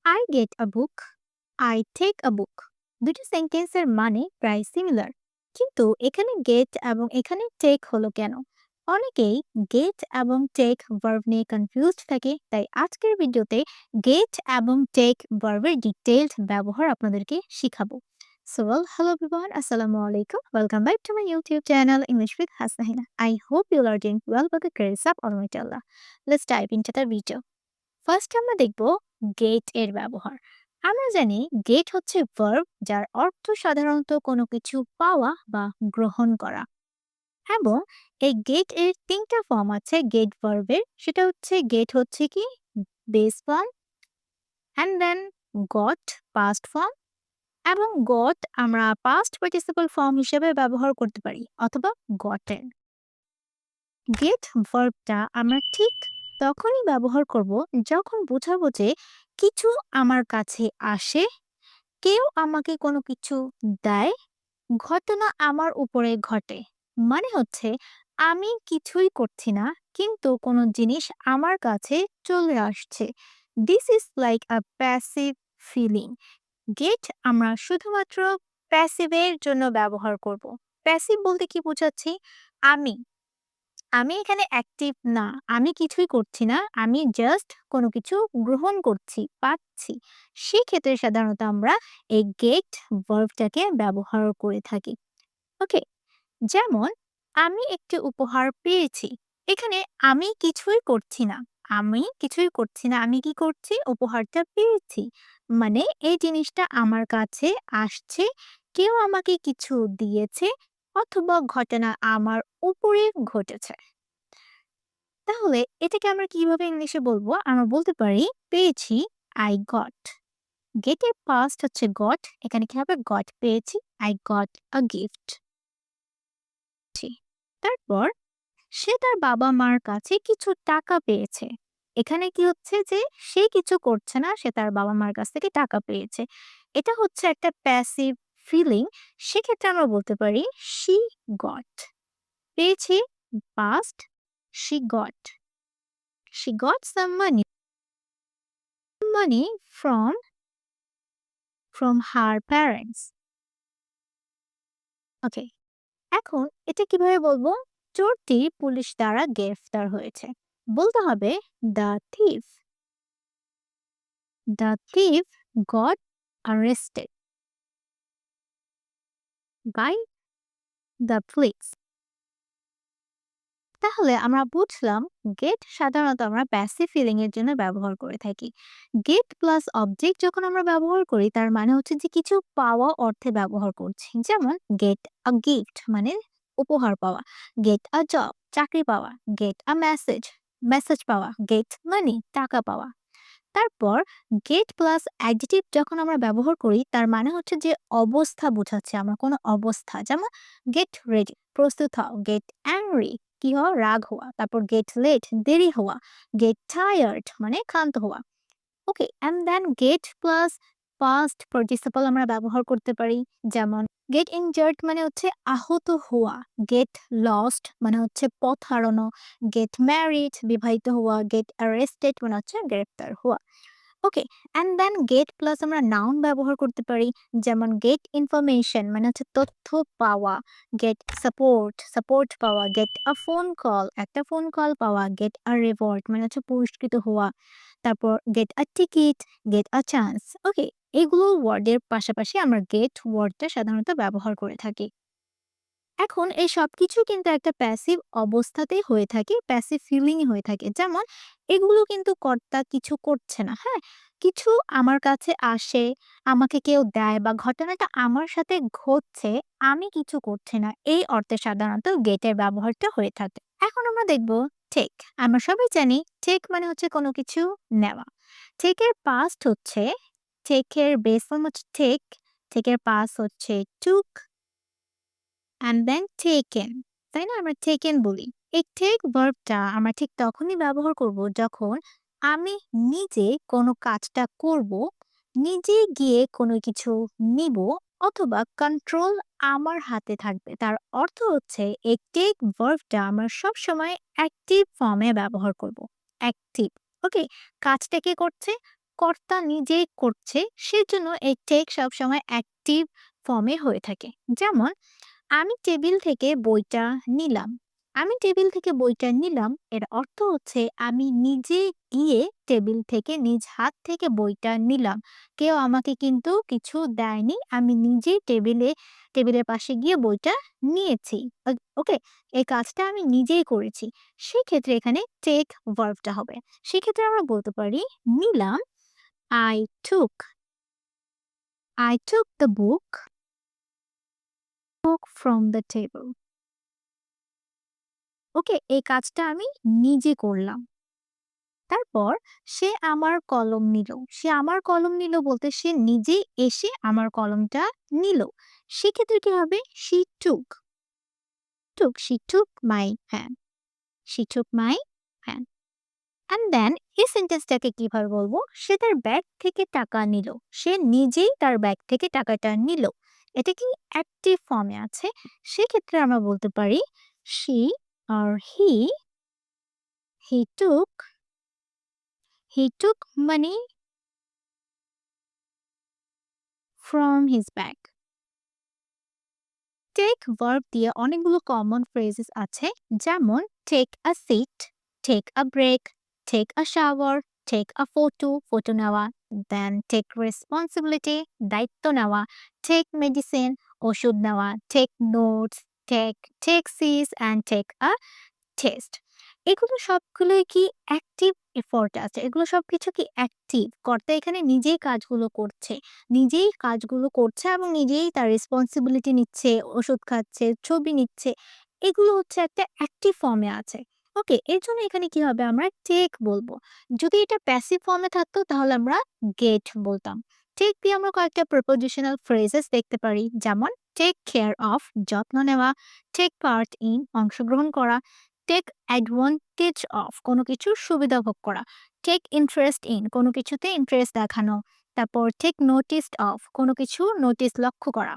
I get a book, I take a book. দুটি সেন্টেন্সের মানে প্রায় সিমিলার, কিন্তু এখানে গেট এবং এখানে টেক হলো কেন? অনেকেই গেট এবং টেক ভার্ব নিয়ে কনফিউজড থাকে, তাই আজকের ভিডিওতে গেট এবং টেক ভার্বের ডিটেইলড ব্যবহার আপনাদেরকে শিখাবো। সো ওয়েল, হ্যালো এভরিওয়ান, আসসালামু আলাইকুম, welcome back to my YouTube channel English with Hasnahina. I hope you are doing well by the grace of almighty Allah. Let's dive into the video. First আমরা দেখব gate এর ব্যবহার। আমরা জানি গেট হচ্ছে verb যার অর্থ সাধারণত কোনো কিছু পাওয়া বা গ্রহণ করা, এবং এই গেট এর তিনটা ফর্ম আছে গেট ভার্বের। সেটা হচ্ছে গেট হচ্ছে কি base form, and then got past form, এবং গট আমরা পাস্ট পার্টিসিপল ফর্ম হিসেবে ব্যবহার করতে পারি, অথবা গটেন। গেট ভার্বটা আমরা ঠিক তখনই ব্যবহার করব যখন বোঝাবো যে কিছু আমার কাছে আসে, কেউ আমাকে কোনো কিছু দেয়, ঘটনা আমার উপরে ঘটে। মানে হচ্ছে আমি কিছুই করছি না, কিন্তু কোনো জিনিস আমার কাছে চলে আসছে। This is like a passive feeling. Get আমরা শুধুমাত্র প্যাসিভের জন্য ব্যবহার করব। প্যাসিভ বলতে কি বোঝাচ্ছি? আমি আমি এখানে অ্যাক্টিভ না, আমি কিছুই করছি না, আমি জাস্ট কোনো কিছু গ্রহণ করছি, পাচ্ছি। সেক্ষেত্রে সাধারণত আমরা এই গেট ভার্বটাকে ব্যবহার করে থাকি। ওকে, যেমন আমি একটি উপহার পেয়েছি। এখানে আমি কিছুই করছি না, আমি কিছুই করছি না, আমি কি করছি? উপহারটা পেয়েছি। মানে এই জিনিসটা আমার কাছে আসছে, কেউ আমাকে কিছু দিয়েছে, অথবা ঘটনা আমার উপরে ঘটেছে। তাহলে এটাকে আমরা কিভাবে ইংলিশে বলবো? আমরা বলতে পারি পেয়েছি, আই গট। গেটের পাস্ট হচ্ছে গট, এখানে কি হবে? গট, পেয়েছি, আই গট আ গিফট। তারপর সে তার বাবা মার কাছে কিছু টাকা পেয়েছে। এখানে কি হচ্ছে যে সে কিছু করছে না, সে তার বাবা মার কাছ থেকে টাকা পেয়েছে। এটা হচ্ছে একটা প্যাসিভ ফিলিং। সেক্ষেত্রে আমরা বলতে পারি শি গট। পেয়েছি, past, she got. She got some money from her parents. ওকে, এখন এটা কিভাবে বলবো? চোরটি পুলিশ দ্বারা গ্রেফতার হয়েছে। বলতে হবে the thief, the thief goat arrested by the police. তাহলে আমরা বুঝলাম গেট সাধারণত আমরা প্যাসিভ ফিলিং এর জন্য ব্যবহার করে থাকি। গেট প্লাস অবজেক্ট যখন আমরা ব্যবহার করি, তার মানে হচ্ছে যে কিছু পাওয়া অর্থে ব্যবহার করছি। যেমন গেট আ গিফট মানে উপহার পাওয়া, গেট আ জব চাকরি পাওয়া, গেট আ মেসেজ মেসেজ পাওয়া, গেট মানি টাকা পাওয়া। তারপর গেট প্লাস অ্যাডজেক্টিভ যখন আমরা ব্যবহার করি, তার মানে হচ্ছে যে অবস্থা বোঝাচ্ছে, আমরা কোনো অবস্থা। যেমন গেট রেডি প্রস্তুত হও, গেট অ্যাংরি কি হওয়া, রাগ হওয়া। তারপর গেট লেট দেরি হওয়া, গেট টায়ার্ড মানে ক্লান্ত হওয়া। Okay, and then get plus past participle আমরা ব্যবহার করতে পারি। যেমন গেট ইনজার্ড মানে হচ্ছে আহত হওয়া, গেট লস্ট মানে হচ্ছে পথ হারানো, গেট ম্যারিড বিবাহিত হওয়া, গেট অ্যারেস্টেড মানে হচ্ছে গ্রেপ্তার হওয়া। Okay, and then get plus আমরা নাউন ব্যবহার করতে পারি। যেমন গেট ইনফরমেশন মানে হচ্ছে তথ্য পাওয়া, গেট সাপোর্ট সাপোর্ট পাওয়া, গেট আ ফোন কল একটা ফোন কল পাওয়া, গেট আ রিওয়ার্ড মানে হচ্ছে পুরস্কৃত হওয়া। তারপর get a ticket, get a chance. Okay, এগুলো ওয়ার্ডের পাশাপাশি আমরা গেট ওয়ার্ডটা সাধারণত ব্যবহার করে থাকি। এখন এই সবকিছু কিন্তু একটা প্যাসিভ অবস্থাতেই হয়ে থাকে, প্যাসিভ ফিলিং হয়ে থাকে। যেমন এগুলো কিন্তু কর্তা কিছু করছে না, হ্যাঁ? কিছু আমার কাছে আসে, আমাকে কেউ দেয়, বা ঘটনাটা আমার সাথে ঘটছে, আমি কিছু করছি না। এই অর্থে সাধারণত গেটের ব্যবহারটা হয়ে থাকে। এখন আমরা দেখব টেক। আমরা সবাই জানি টেক মানে হচ্ছে কোনো কিছু নেওয়া। টেকের পাস্ট হচ্ছে, টেকের বেস ফর্ম হচ্ছে টেক, টেকের পাস্ট হচ্ছে টুক, অ্যান্ড দেন টেকেন। তাই না? আমরা টেকেন বলি। এই টেক ভার্বটা আমরা ঠিক তখনই ব্যবহার করব যখন আমি নিজে কোনো কাজটা করব, নিজে গিয়ে কোনো কিছু নিব, অথবা কন্ট্রোল আমার হাতে থাকবে। তার অর্থ হচ্ছে এই টেক ভার্বটা আমরা সবসময় অ্যাক্টিভ ফর্মে ব্যবহার করব। অ্যাক্টিভ। ওকে, কাজটা কে করছে? কর্তা নিজেই করছে, সেজন্য এই টেক সবসময় অ্যাক্টিভ ফর্মে হয়ে থাকে। যেমন আমি টেবিল থেকে বইটা নিলাম। আমি টেবিল থেকে বইটা নিলাম, এর অর্থ হচ্ছে আমি নিজে গিয়ে টেবিল থেকে নিজ হাত থেকে বইটা নিলাম। কেউ আমাকে কিন্তু কিছু দেয়নি। আমি নিজেই টেবিলের পাশে গিয়ে বইটা নিয়েছি। ওকে? এই কাজটা আমি নিজেই করেছি। সেক্ষেত্রে এখানে টেক ভার্বটা হবে। সেক্ষেত্রে আমরা বলতে পারি নিলাম I took I took the book from the table. ওকে? এই কাজটা আমি নিজে করলাম। তারপর সে আমার কলম নিল। সে আমার কলম নিল বলতে সে নিজেই এসে আমার কলমটা নিল। সেক্ষেত্রে কি হবে? She took my pen. She took my pen. And then এই সেন্টেন্সটাকে কিভাবে বলবো? সে তার ব্যাগ থেকে টাকা নিল। সে নিজেই তার ব্যাগ থেকে টাকাটা নিল। এটা কি অ্যাক্টিভ ফর্মে আছে। সেক্ষেত্রে আমরা বলতে পারি she or he took money from his bag. Take verb দিয়ে অনেকগুলো কমন ফ্রেজেস আছে, যেমন take a seat, take a break, take a shower, take a photo নেওয়া, দেন টেক রেসপন্সিবিলিটি, দায়িত্ব নেওয়া, টেক মেডিসিন, ওষুধ নেওয়া, take notes, take taxis and take a test. এগুলো সবগুলোই কি অ্যাক্টিভ এফোর্ট আছে। এগুলো সবকিছু কি অ্যাক্টিভ। কর্তা এখানে নিজেই কাজগুলো করছে। নিজেই কাজগুলো করছে এবং নিজেই তার রেসপন্সিবিলিটি নিচ্ছে, ওষুধ খাচ্ছে, ছবি নিচ্ছে। এগুলো হচ্ছে একটা অ্যাক্টিভ ফর্মে আছে। ওকে? এর জন্য এখানে কি হবে? আমরা টেক বলবো। যদি এটা প্যাসিভ ফর্মে থাকতো তাহলে আমরা গেট বলতাম। টেক দিয়ে আমরা কয়েকটা প্রিপোজিশনাল ফ্রেজেস দেখতে পারি, যেমন টেক কেয়ার অফ যত্ন নেওয়া, টেক পার্ট ইন অংশগ্রহণ করা, টেক অ্যাডভান্টেজ অফ কোনো কিছুর সুবিধা ভোগ করা, টেক ইন্টারেস্ট ইন কোনো কিছুতে ইন্টারেস্ট দেখানো, তারপর টেক নোটিসড অফ কোনো কিছু নোটিস লক্ষ্য করা।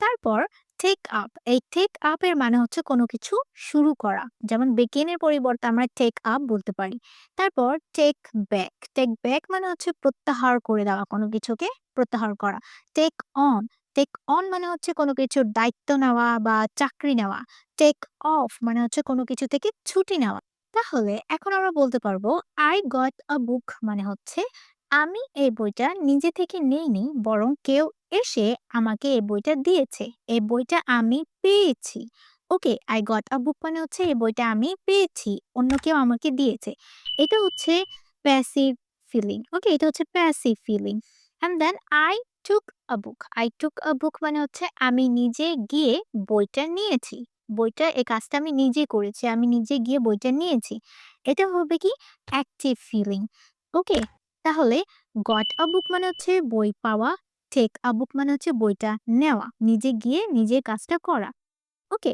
তারপর টেক আপ, এই টেক আপ এর মানে হচ্ছে কোনো কিছু শুরু করা, যেমন begin এর পরিবর্তে আমরা টেক আপ বলতে পারি। তারপর টেক ব্যাক মানে হচ্ছে প্রত্যাহার করে দেওয়া, কোনো কিছুকে প্রত্যাহার করা। টেক অন টেক অন মানে হচ্ছে কোনো কিছুর দায়িত্ব নেওয়া বা চাকরি নেওয়া। টেক অফ মানে হচ্ছে কোনো কিছু থেকে ছুটি নেওয়া। তাহলে এখন আমরা বলতে পারবো আই গট আ বুক মানে হচ্ছে আমি এই বইটা নিজে থেকে নেইনি, বরং কেউ এসে আমাকে এই বইটা দিয়েছে। এই বইটা আমি পেয়েছি। ওকে, আই গট আ বুক মানে হচ্ছে এই বইটা আমি পেয়েছি। অন্য কেউ আমাকে দিয়েছে। এটা হচ্ছে প্যাসিভ ফিলিং। ওকে, এটা হচ্ছে passive feeling. And then I took a book. I took a book মানে হচ্ছে আমি নিজে গিয়ে বইটা নিয়েছি। এই কাজটা আমি নিজে করেছি। আমি নিজে গিয়ে বইটা নিয়েছি। এটা হবে কি অ্যাক্টিভ ফিলিং। ওকে? তাহলে গট আ বুক মানে হচ্ছে বই পাওয়া, টেক আ বুক মানে হচ্ছে বইটা নেওয়া, নিজে গিয়ে নিজের কাজটা করা। ওকে?